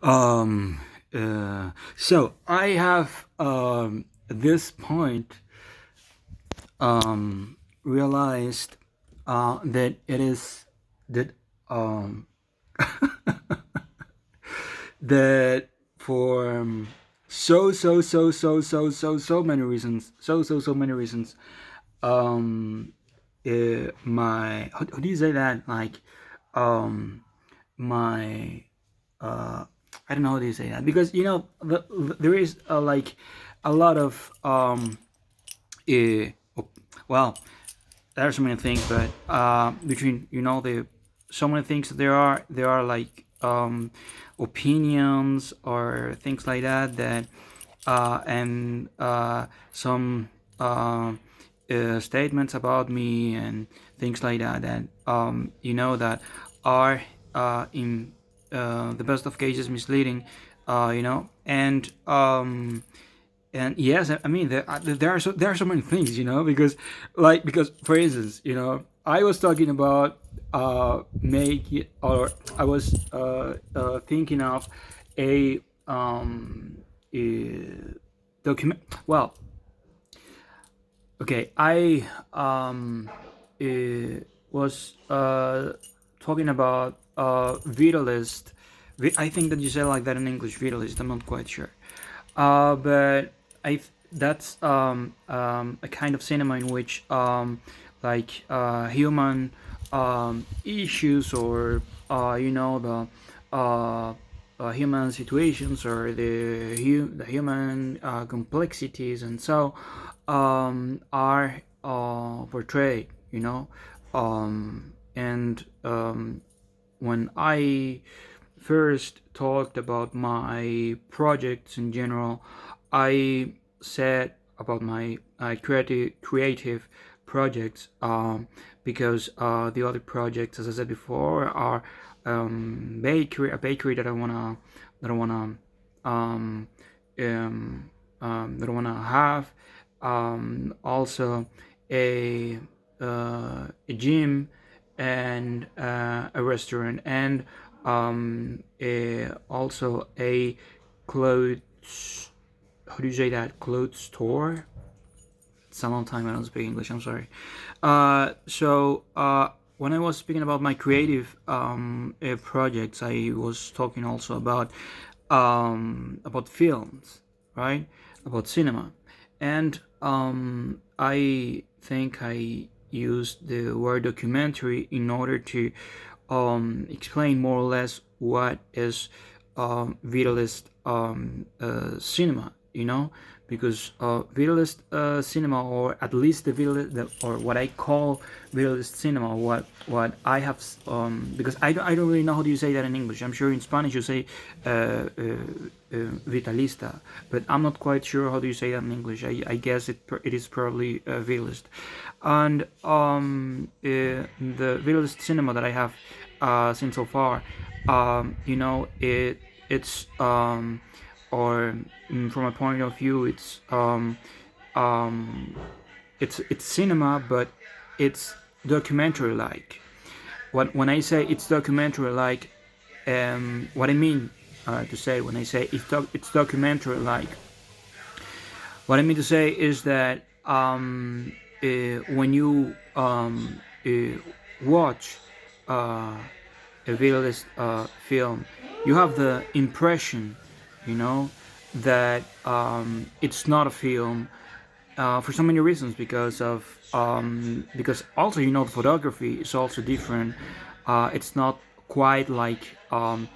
Um, so I have at this point realized that it is that um, that for so many reasons, so many reasons. Um, my how do you say that? Like, um, my I don't know how do you say that, because there is like a lot of uh, well, there are so many things, but between the so many things, there are like opinions or things like that, and some statements about me and things like that, that are in the best of cases misleading, and yes, I mean there are so many things, because for instance, I was talking about make it, or I was thinking of a document. Well, okay, I was talking about vitalist. I think that you say like that in English, vitalist. I'm not quite sure, but that's a kind of cinema in which like human issues, or the human situations, or the human complexities, and so are portrayed, and when I first talked about my projects in general, I said about my creative projects, because the other projects, as I said before, are a bakery that I wanna um, that I wanna have, also a a gym, and a restaurant, and also a clothes. How do you say that? Clothes store. It's a long time I don't speak English. I'm sorry. When I was speaking about my creative projects, I was talking also about films, right? About cinema, and I think I used the word documentary in order to explain more or less what is vitalist cinema, because vitalist cinema, or at least the vitalist, or what I call vitalist cinema, what I have, because I don't really know how do you say that in English. I'm sure in Spanish you say vitalista, but I'm not quite sure how do you say that in English. I guess it is probably vitalist, and the vitalist cinema that I have seen so far, it's or from a point of view, um, it's cinema, but it's documentary like. When I say it's documentary like, what I mean to say when I say it's documentary like, what I mean to say is that when you watch uh, a realist film, you have the impression, you know, that it's not a film, for so many reasons, because also the photography is also different. It's not quite like like,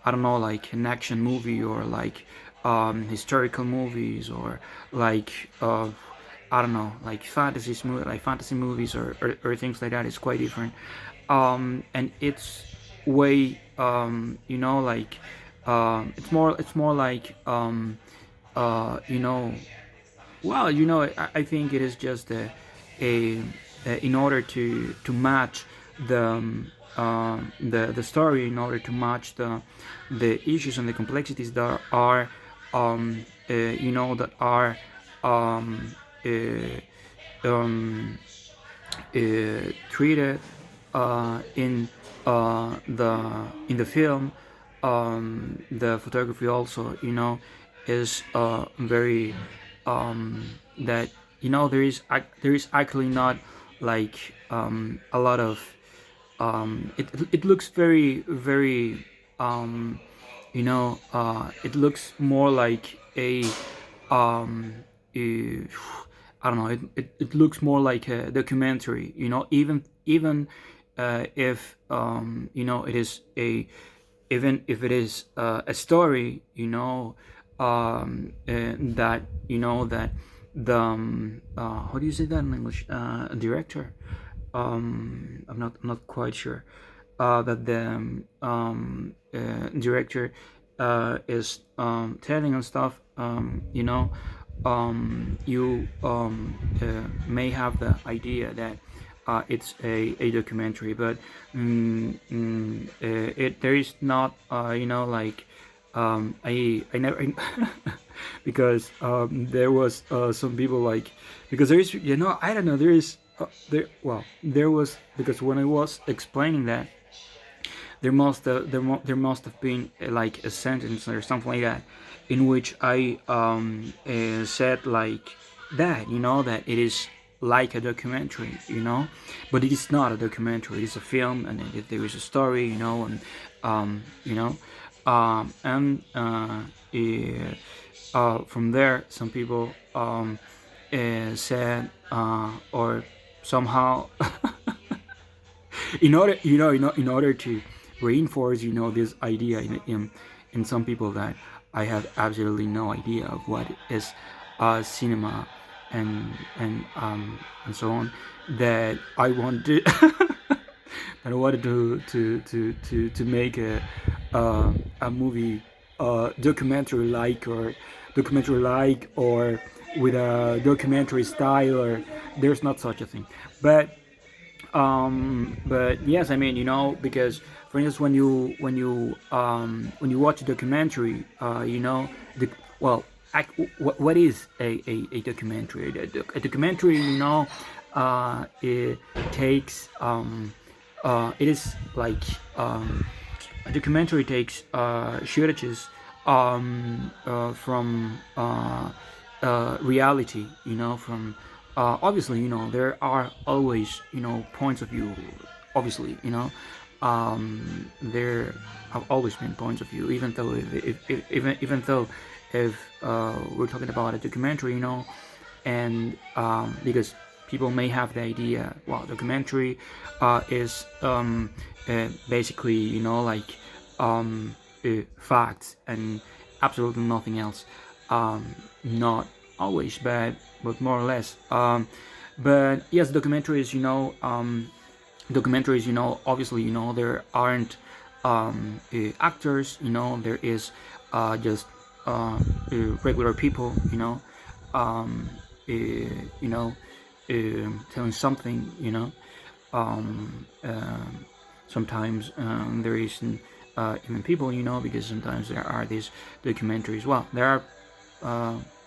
I don't know, like an action movie, or like historical movies, or like I don't know, like fantasy movies, or things like that. Is quite different, and it's way like it's more like you know well, I think it is just a in order to match the story, in order to match the issues and the complexities that are that are um, uh, um, treated in the film, the photography also, is very that there is actually not like a lot of it looks very very it looks more like um, a I don't know. It looks more like a documentary. Even if it is a even if it is a story. That that the how do you say that in English? Director. I'm not quite sure. That the director is telling and stuff. You may have the idea that it's a documentary, but there is not, like I never because there was some people like because there is I don't know there is there well there was because when I was explaining that there must have been like a sentence or something like that in which I said like that that it is like a documentary, but it is not a documentary. It's a film, and there is a story, and and from there some people said or somehow in order to reinforce this idea in some people that I have absolutely no idea of what is cinema and so on, that I wanted that I wanted to make a movie documentary like or with a documentary style, or there's not such a thing. But yes, I mean, because for instance, when you watch a documentary, the well, what is a documentary? A documentary, it takes it is like a documentary takes shootages from reality, from obviously, there are always, points of view. Obviously, there have always been points of view, even though even though if we're talking about a documentary, and because people may have the idea, well, documentary is basically, like facts and absolutely nothing else. Not always, but more or less. But yes, documentaries, obviously, there aren't actors, there is just regular people, telling something, sometimes there isn't even people, because sometimes there are these documentaries. Well, there are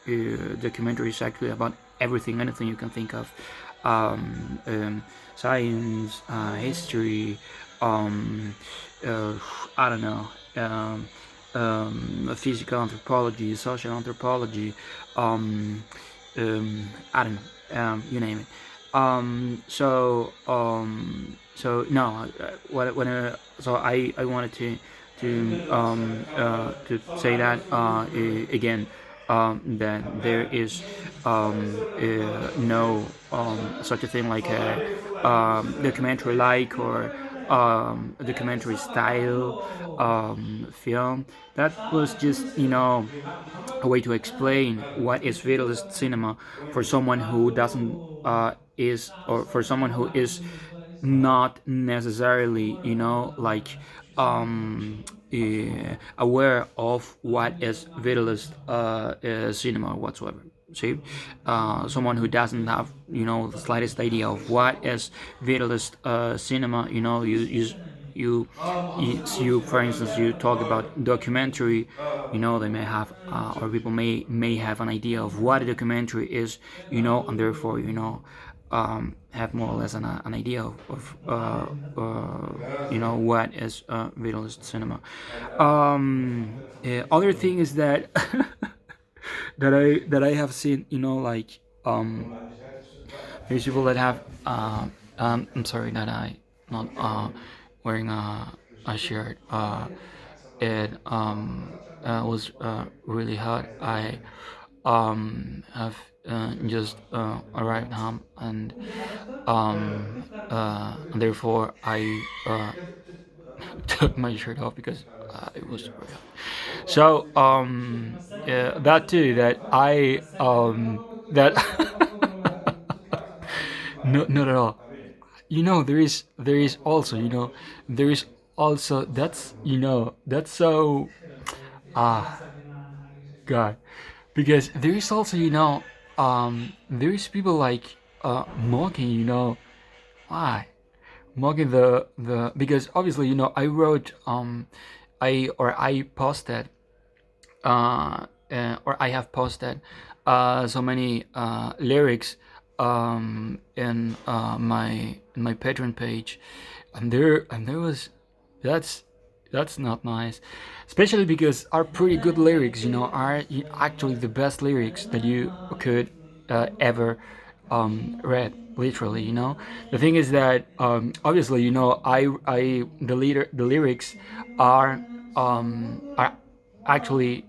documentaries actually about everything, anything you can think of, science, history, I don't know, physical anthropology, social anthropology, I don't know, you name it. So no, so I wanted to say that again, that there is no such a thing like a documentary like or a documentary style film. That was just a way to explain what is realist cinema for someone who doesn't is or for someone who is not necessarily like aware of what is vitalist cinema whatsoever. See, someone who doesn't have the slightest idea of what is vitalist cinema, you for instance, you talk about documentary, they may have or people may have an idea of what a documentary is, and therefore have more or less an idea of what is realist cinema. Other thing is that that I have seen, like there's people that have I'm sorry that I not wearing a shirt. It was really hot. I have just arrived home, and therefore I took my shirt off because it was very hot. So yeah, that too. That I that no, not at all. There is also, there is also, that's so ah God, because there is also, there is people like mocking, why mocking the because obviously, I wrote I posted or I have posted so many lyrics in my Patreon page, and there was that's that's not nice, especially because are pretty good lyrics. Are actually the best lyrics that you could ever read. Literally, the thing is that obviously, I the lyrics are are actually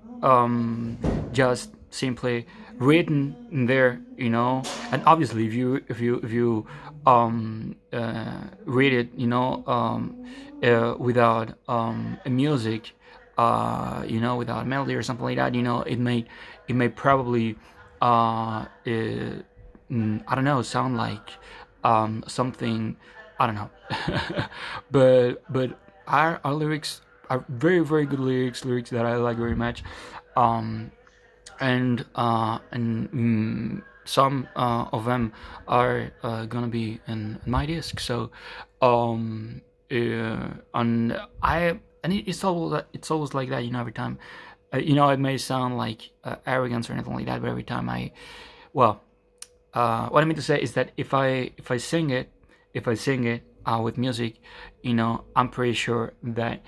just simply written there, and obviously if you read it, without a music, without melody or something like that, it may probably I don't know, sound like something, I don't know. But our lyrics are very, very good lyrics that I like very much. Um, and some of them are gonna be in my disc. So, and it's always like that. Every time, it may sound like arrogance or anything like that, but every time well, what I mean to say is that if I sing it with music, I'm pretty sure that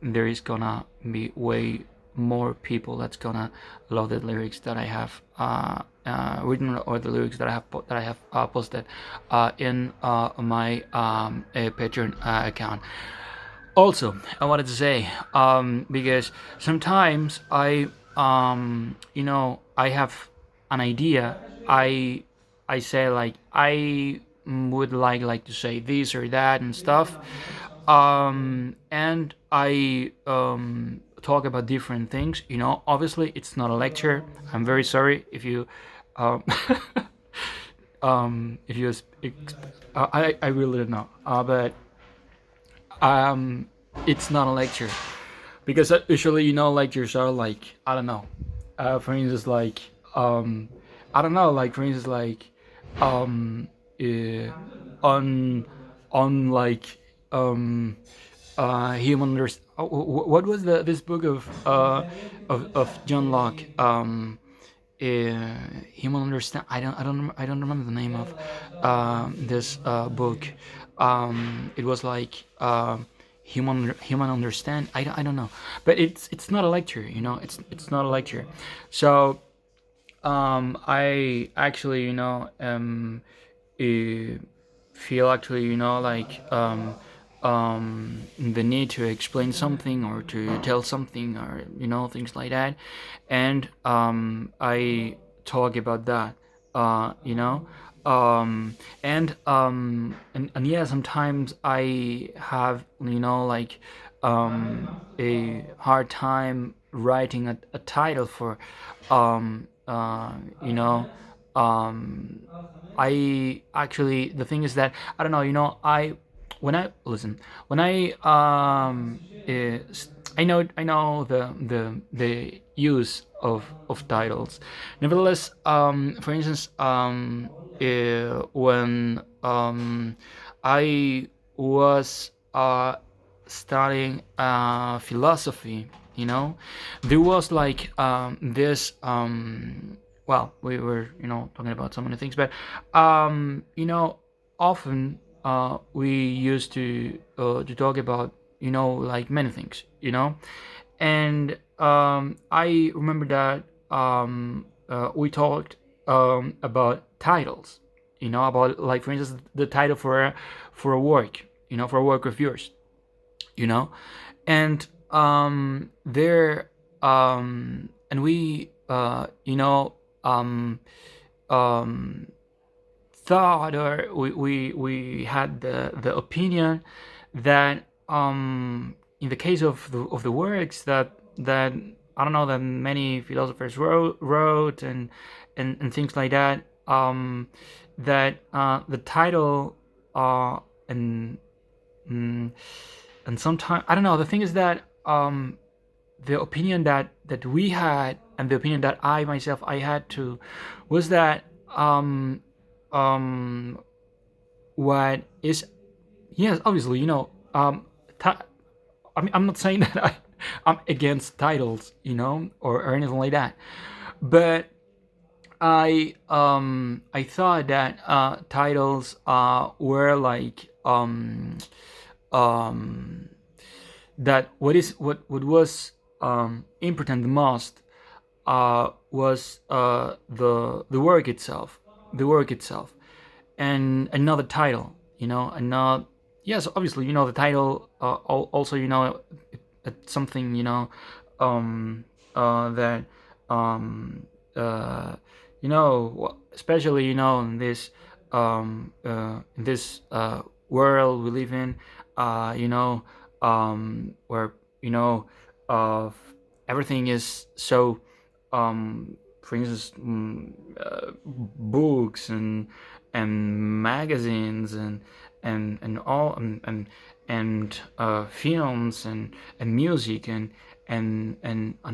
there is gonna be way more people that's gonna love the lyrics that I have written, or the lyrics that I have posted in my Patreon account. Also, I wanted to say, because sometimes I have an idea. I say, like, I would like to say this or that and stuff, and I talk about different things. Obviously, it's not a lecture. I'm very sorry um, if you, I really don't know, but it's not a lecture, because usually, lectures are like, I don't know, for instance, like, I don't know, like, for instance, like, um uh, on like, human what was this book of John Locke, human understand, I don't remember the name of this book. It was like, human understand, I don't know, but it's not a lecture, it's not a lecture. So I actually, uh, feel actually, like, the need to explain something or to tell something, or things like that, and I talk about that, you know and yeah, sometimes I have, like, a hard time writing a title for, you know I actually, the thing is that, I don't know, when I listen, when I know the use of titles. Nevertheless, for instance, when I was studying philosophy, there was like this well, we were talking about so many things, but often we used to talk about like many things, and I remember that we talked about titles, about, like, for instance, the title for a work, for a work of yours, you know and there and we um thought, or we had the opinion that in the case of the works that I don't know, that many philosophers wrote, and things like that, that the title and mm, and sometimes, I don't know, the thing is that the opinion that we had, and the opinion that I myself I had too, was that um what is, yes, obviously, ti- I mean, I'm not saying that I'm against titles, or anything like that, but I thought that titles were like um that what was important the most was the work itself, and another title, and not, yes, obviously, the title also, it's something, that um uh especially, in this world we live in, where, you know uh everything is so, for instance, books and magazines, and all, and films, and music, and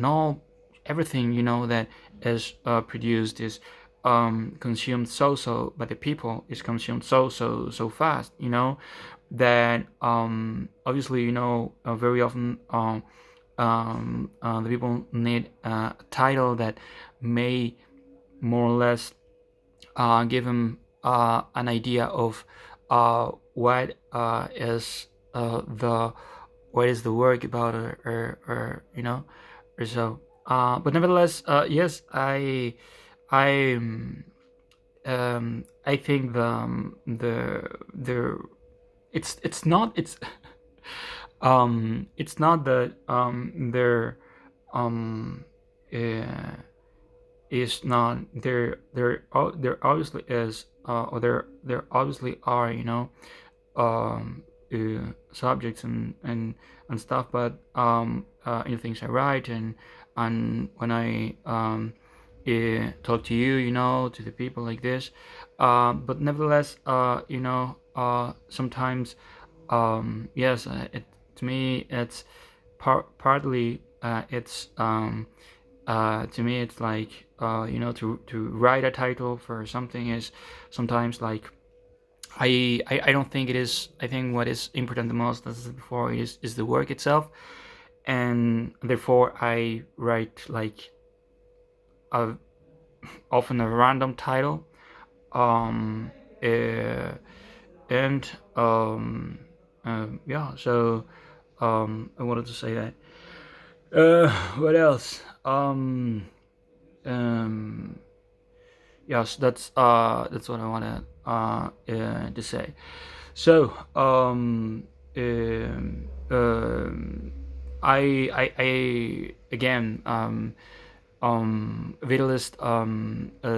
all, everything, that is produced, is consumed so by the people, is consumed so fast, that obviously, very often, the people need a title that may more or less give them an idea of what is the what is the work about, or or so. But nevertheless, yes, I think the it's not that there um uh, is not there obviously is, or there obviously are, subjects, and stuff, but things I write, and when I talk to you, to the people like this, but nevertheless, sometimes, yes, to me it's partly, it's to me it's like, to write a title for something is sometimes like, I don't think it is. I think what is important the most, as I said before, is the work itself, and therefore I write like a often a random title, um, uh, and yeah. So I wanted to say that. What else? Um, yes, that's what I wanted to say. So, I again, Vitalist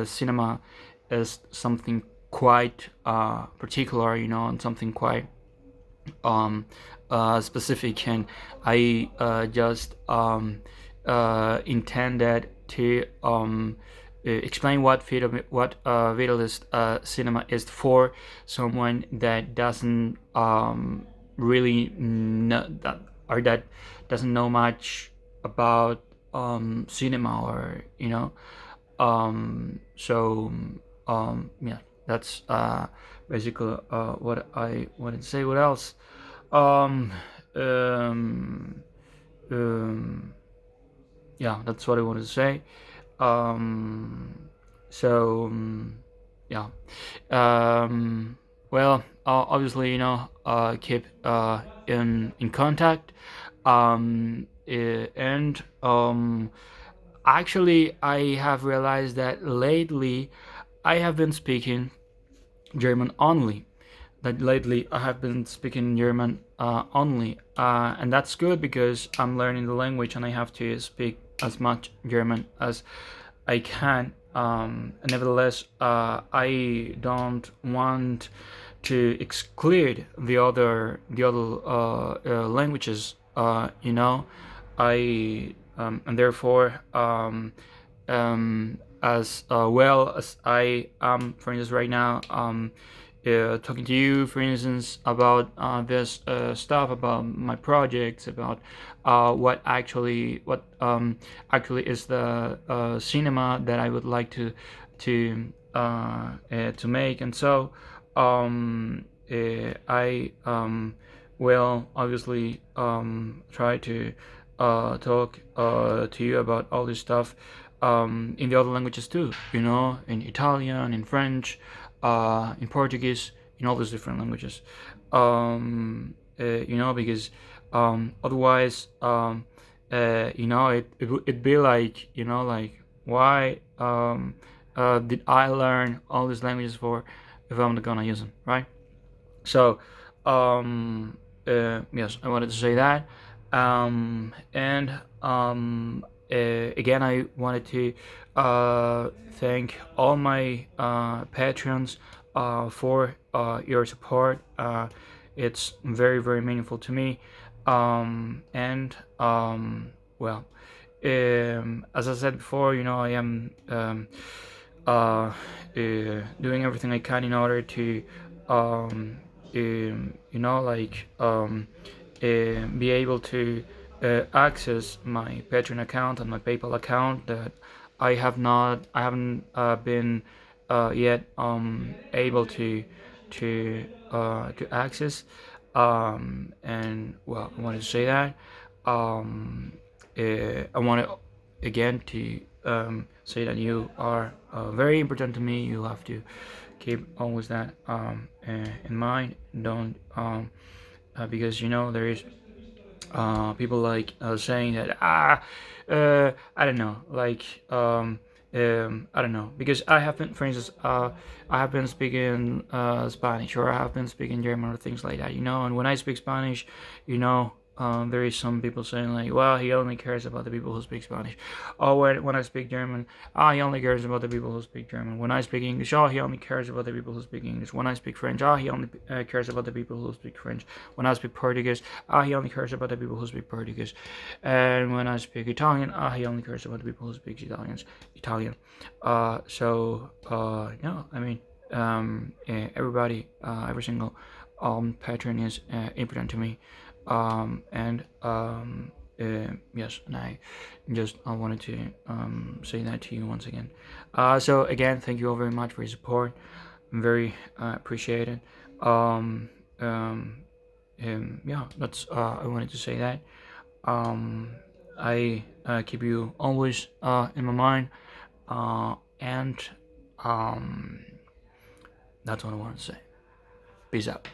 cinema is something quite particular, and something quite specific, and I just intended to explain what Vitalist cinema is for someone that doesn't really know that, or that doesn't know much about cinema, or so yeah, that's basically what I wanted to say. What else? Um, um, um, yeah, that's what I wanted to say. Um, So yeah. Um, well, obviously, keep in contact. And actually, I have realized that lately I have been speaking German only. That lately I have been speaking German only, and that's good because I'm learning the language and I have to speak as much German as I can. Nevertheless, I don't want to exclude the other languages. I and therefore as well as I am, for instance, right now, talking to you, for instance, about this stuff, about my projects, about what actually is the cinema that I would like to make, and so I will obviously try to talk to you about all this stuff in the other languages too, in Italian, in French, in Portuguese, in all those different languages. Because otherwise, it'd be like, like, why did I learn all these languages for if I'm not gonna use them, right? So, yes, I wanted to say that. And again, I wanted to thank all my patrons for your support. It's very, very meaningful to me. And well, as I said before, I am doing everything I can in order to, be able to access my Patreon account and my PayPal account that I haven't been yet able to access. And well, I wanted to say that. I want to again to say that you are very important to me. You have to keep always that in mind. Don't because there is people like saying that I don't know, like I don't know, because I have been, for instance, I have been speaking Spanish, or I have been speaking German, or things like that, and when I speak Spanish, there is some people saying like, well, he only cares about the people who speak Spanish. Or when I speak German, he only cares about the people who speak German. When I speak English, he only cares about the people who speak English. When I speak French, he only cares about the people who speak French. When I speak Portuguese, he only cares about the people who speak Portuguese. And when I speak Italian, he only cares about the people who speak Italian. No, I mean, everybody, every single patron is important to me. And yes, and I wanted to say that to you once again. So again, thank you all very much for your support. I'm very appreciated. Um, um, yeah, that's I wanted to say that. I keep you always in my mind, and that's what I want to say. Peace out.